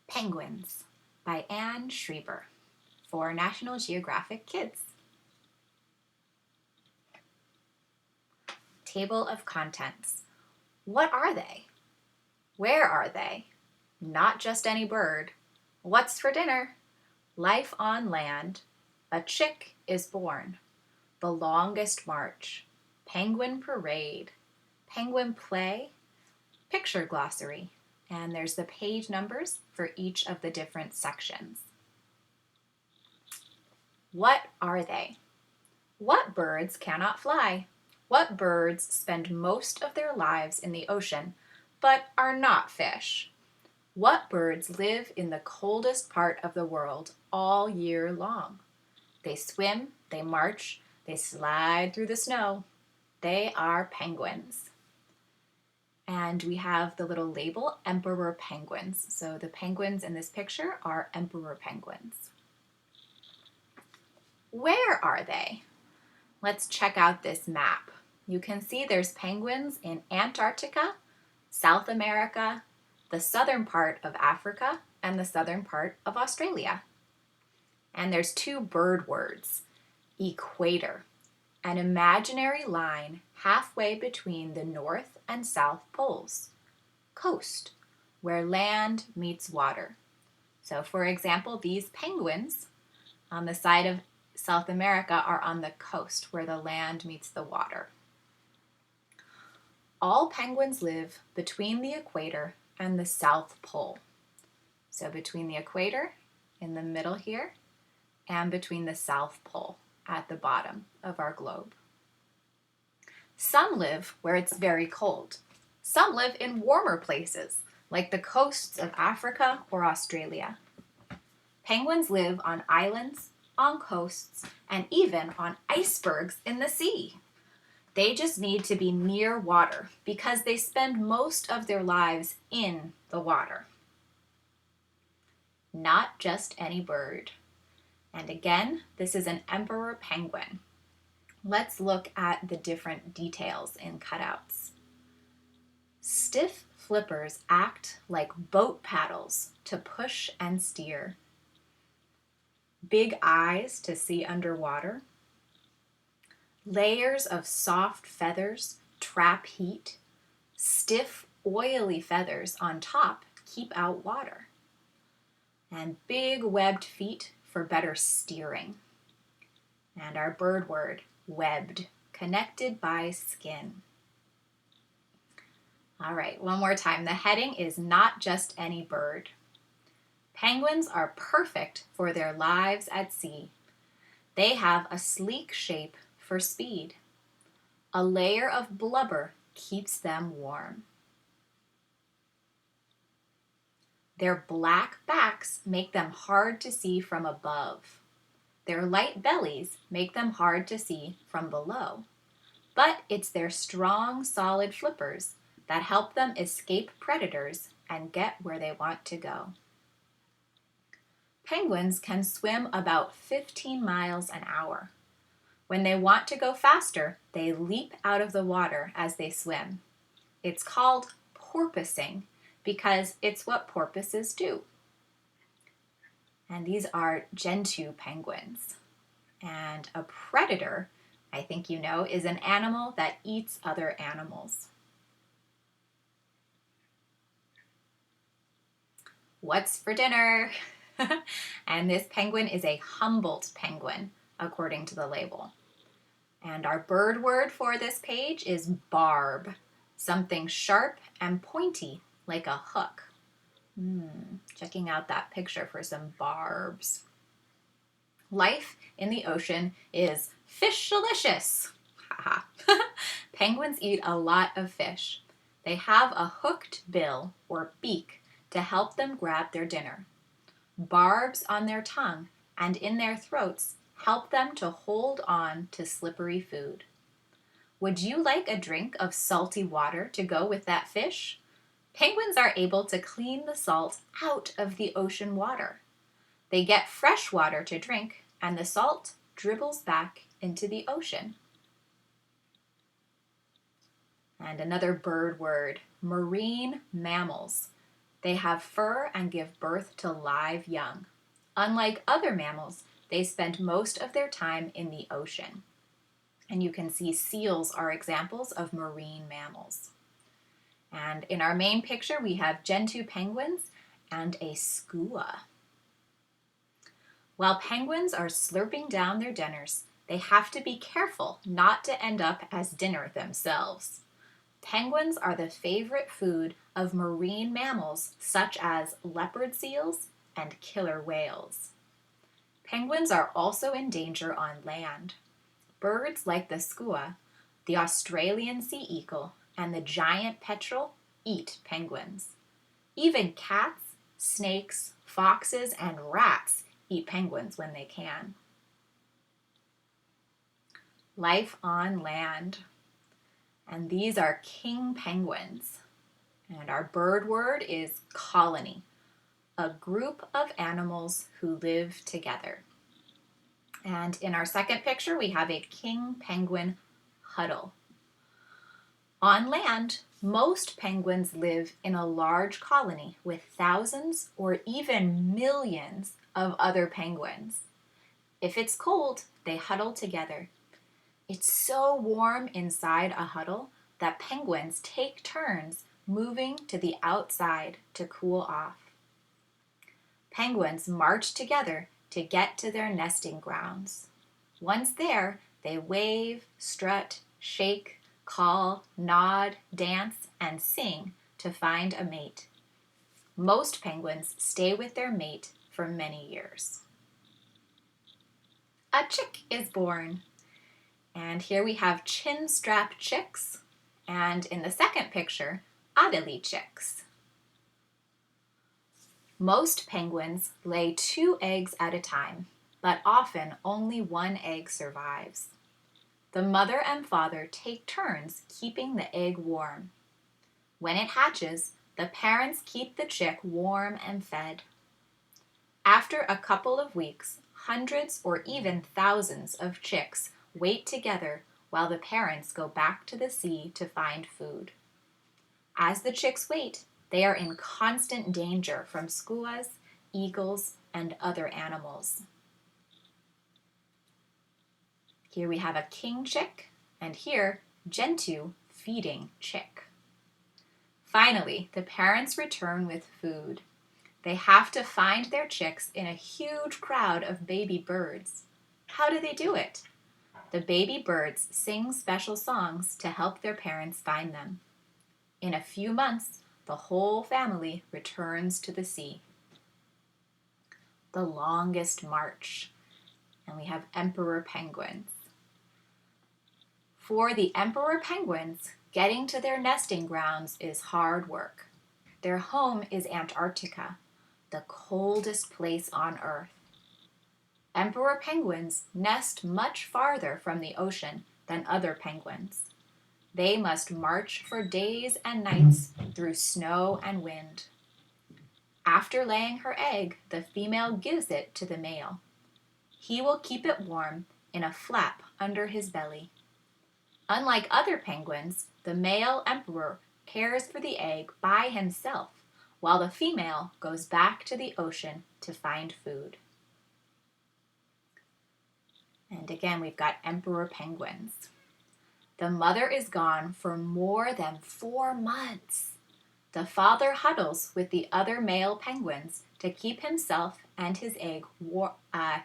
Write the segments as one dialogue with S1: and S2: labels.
S1: Penguins by Schreiber for National Geographic Kids. Table of contents. What are they? Where are they? Not just any bird. What's for dinner? Life on land. A chick is born. The longest march. Penguin parade. Penguin play. Picture glossary. And there's the page numbers for each of the different sections. What are they? What birds cannot fly? What birds spend most of their lives in the ocean, but are not fish? What birds live in the coldest part of the world all year long? They swim, they march, they slide through the snow. They are penguins. And we have the little label, emperor penguins. So the penguins in this picture are emperor penguins. Where are they? Let's check out this map. You can see there's penguins in Antarctica, South America, the southern part of Africa, and the southern part of Australia. And there's two bird words, equator, an imaginary line halfway between the North and South poles. Coast, where land meets water. So for example, these penguins on the side of South America are on the coast where the land meets the water. All penguins live between the equator and the South Pole. So between the equator in the middle here and between the South Pole at the bottom of our globe. Some live where it's very cold. Some live in warmer places, like the coasts of Africa or Australia. Penguins live on islands, on coasts, and even on icebergs in the sea. They just need to be near water because they spend most of their lives in the water. Not just any bird. And again, this is an emperor penguin. Let's look at the different details in cutouts. Stiff flippers act like boat paddles to push and steer. Big eyes to see underwater. Layers of soft feathers trap heat. Stiff, oily feathers on top keep out water. And big webbed feet for better steering. And our bird word, webbed, connected by skin. All right, one more time. The heading is not just any bird. Penguins are perfect for their lives at sea. They have a sleek shape for speed. A layer of blubber keeps them warm. Their black backs make them hard to see from above. Their light bellies make them hard to see from below. But it's their strong, solid flippers that help them escape predators and get where they want to go. Penguins can swim about 15 miles an hour. When they want to go faster, they leap out of the water as they swim. It's called porpoising because it's what porpoises do. And these are gentoo penguins. And a predator, I think you know, is an animal that eats other animals. What's for dinner? And this penguin is a Humboldt penguin, according to the label. And our bird word for this page is barb, something sharp and pointy, like a hook. Checking out that picture for some barbs. Life in the ocean is fish-alicious. Penguins eat a lot of fish. They have a hooked bill or beak to help them grab their dinner. Barbs on their tongue and in their throats help them to hold on to slippery food. Would you like a drink of salty water to go with that fish? Penguins are able to clean the salt out of the ocean water. They get fresh water to drink, and the salt dribbles back into the ocean. And another bird word, marine mammals. They have fur and give birth to live young. Unlike other mammals, they spend most of their time in the ocean. And you can see seals are examples of marine mammals. And in our main picture, we have gentoo penguins and a skua. While penguins are slurping down their dinners, they have to be careful not to end up as dinner themselves. Penguins are the favorite food of marine mammals such as leopard seals and killer whales. Penguins are also in danger on land. Birds like the skua, the Australian sea eagle, and the giant petrel eat penguins. Even cats, snakes, foxes, and rats eat penguins when they can. Life on land. And these are king penguins. And our bird word is colony, a group of animals who live together. And in our second picture, we have a king penguin huddle. On land, most penguins live in a large colony with thousands or even millions of other penguins. If it's cold, they huddle together. It's so warm inside a huddle that penguins take turns moving to the outside to cool off. Penguins march together to get to their nesting grounds. Once there, they wave, strut, shake, call, nod, dance, and sing to find a mate. Most penguins stay with their mate for many years. A chick is born. And here we have chin-strap chicks, and in the second picture, Adelie chicks. Most penguins lay 2 eggs at a time, but often only 1 egg survives. The mother and father take turns keeping the egg warm. When it hatches, the parents keep the chick warm and fed. After a couple of weeks, hundreds or even thousands of chicks wait together while the parents go back to the sea to find food. As the chicks wait, they are in constant danger from skuas, eagles, and other animals. Here we have a king chick, and here, gentoo feeding chick. Finally, the parents return with food. They have to find their chicks in a huge crowd of baby birds. How do they do it? The baby birds sing special songs to help their parents find them. In a few months, the whole family returns to the sea. The longest march. And we have emperor penguins. For the emperor penguins, getting to their nesting grounds is hard work. Their home is Antarctica, the coldest place on Earth. Emperor penguins nest much farther from the ocean than other penguins. They must march for days and nights through snow and wind. After laying her egg, the female gives it to the male. He will keep it warm in a flap under his belly. Unlike other penguins, the male emperor cares for the egg by himself, while the female goes back to the ocean to find food. And again, we've got emperor penguins. The mother is gone for more than 4 months. The father huddles with the other male penguins to keep himself and his egg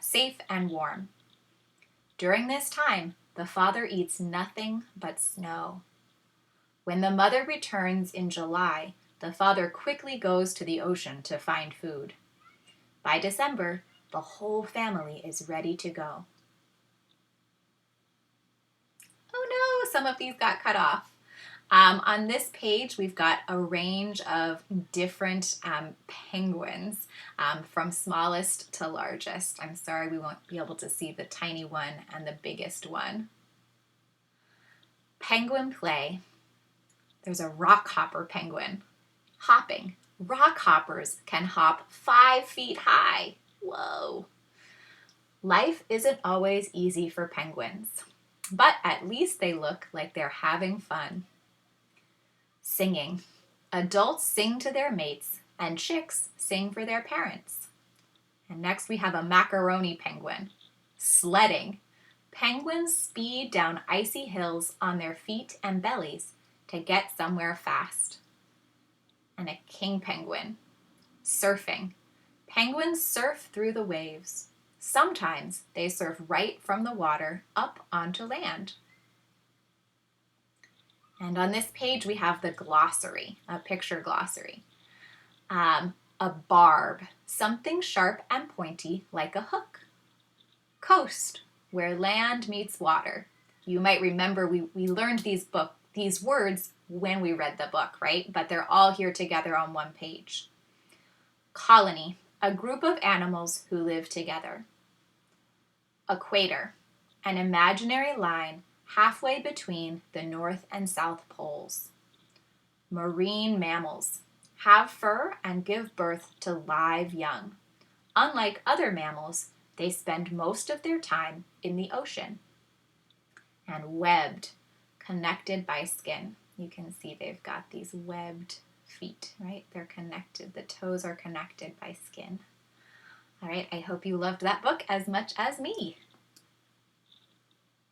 S1: safe and warm. During this time, the father eats nothing but snow. When the mother returns in July, the father quickly goes to the ocean to find food. By December, the whole family is ready to go. Oh no, some of these got cut off. On this page, we've got a range of different penguins from smallest to largest. I'm sorry we won't be able to see the tiny one and the biggest one. Penguin play. There's a rock hopper penguin. Hopping. Rock hoppers can hop 5 feet high. Whoa. Life isn't always easy for penguins, but at least they look like they're having fun. Singing. Adults sing to their mates and chicks sing for their parents. And next we have a macaroni penguin. Sledding. Penguins speed down icy hills on their feet and bellies to get somewhere fast. And a king penguin. Surfing. Penguins surf through the waves. Sometimes they surf right from the water up onto land. And on this page we have the glossary, a picture glossary. A barb, something sharp and pointy like a hook. Coast, where land meets water. You might remember we learned these words when we read the book, right? But they're all here together on one page. Colony, a group of animals who live together. Equator, an imaginary line halfway between the North and South poles. Marine mammals, have fur and give birth to live young. Unlike other mammals, they spend most of their time in the ocean. And webbed, connected by skin. You can see they've got these webbed feet, right? They're connected. The toes are connected by skin. All right, I hope you loved that book as much as me.